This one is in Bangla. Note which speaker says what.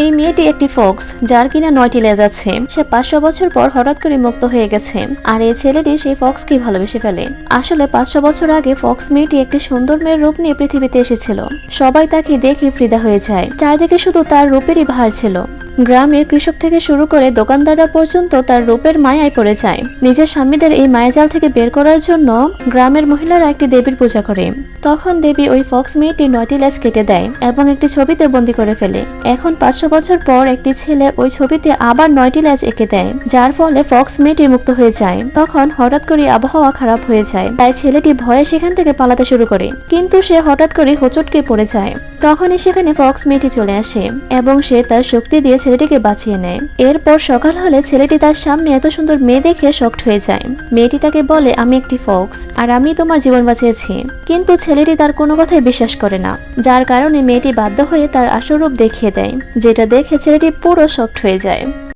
Speaker 1: এই মেয়েটি একটি ফক্স, যার কিনা 9টি লেজ আছে। সে 500 বছর পর হঠাৎ করে মুক্ত হয়ে গেছে, আর এই ছেলেটি সেই ফক্সকে ভালোবেসে ফেলে। আসলে 500 বছর আগে ফক্স মেয়েটি একটি সুন্দর মেয়ের রূপ নিয়ে পৃথিবীতে এসেছিল। সবাই তাকে দেখে ফিদা হয়ে যায়, চারদিকে শুধু তার রূপেরই ভার ছিল। গ্রামের কৃষক থেকে শুরু করে দোকানদাররা পর্যন্ত তার রূপের মায়ায় পড়ে যায়। নিজের স্বামীদের এই মায়াজাল থেকে বের করার জন্য গ্রামের মহিলারা একটি দেবীর পূজা করে। তখন দেবী ওই ফক্স মেয়েটির 9টি লেজ কেটে দেয় এবং একটি ছবিতে বন্দী করে ফেলে। এখন 500 বছর পর একটি ছেলে ওই ছবিতে আবার 9টি লেজ এঁকে দেয়, যার ফলে ফক্স মেয়েটি মুক্ত হয়ে যায়। তখন হঠাৎ করে আবহাওয়া খারাপ হয়ে যায়, তাই ছেলেটি ভয়ে সেখান থেকে পালাতে শুরু করে, কিন্তু সে হঠাৎ করে হোঁচটকে পড়ে যায়। তখনই সেখানে ফক্স মেয়েটি চলে আসে এবং সে তার শক্তি দিয়ে ছেলেটিকে বাঁচিয়ে নেয়। এরপর সকাল হলে ছেলেটি তার সামনে এত সুন্দর মেয়ে দেখে শকড হয়ে যায়। মেয়েটি তাকে বলে, আমি একটি ফক্স আর আমি তোমার জীবন বাঁচিয়েছি। কিন্তু ছেলেটি তার কোনো কথাই বিশ্বাস করে না, যার কারণে মেয়েটি বাধ্য হয়ে তার আসল রূপ দেখিয়ে দেয়, যেটা দেখে ছেলেটি পুরো শকড হয়ে যায়।